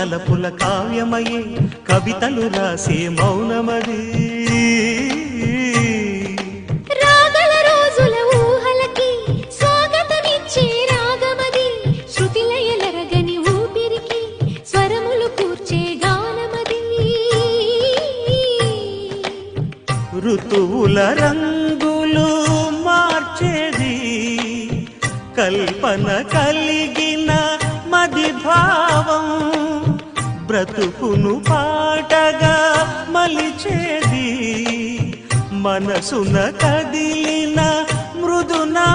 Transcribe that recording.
తలపుల కావ్యమయే కవితలు రాసే మౌనమది రాగల రోజుల ఊహలకి స్వాగతమిచ్చే రాగమది శృతిలయలరగని ఊపిరికి స్వరములు కూర్చే గానమది ఋతువుల రంగులు మార్చేది కల్పన కలిగిన మది భావం బ్రతుకును పాటగా మలిచేది మనసున కదిలిన మృదునా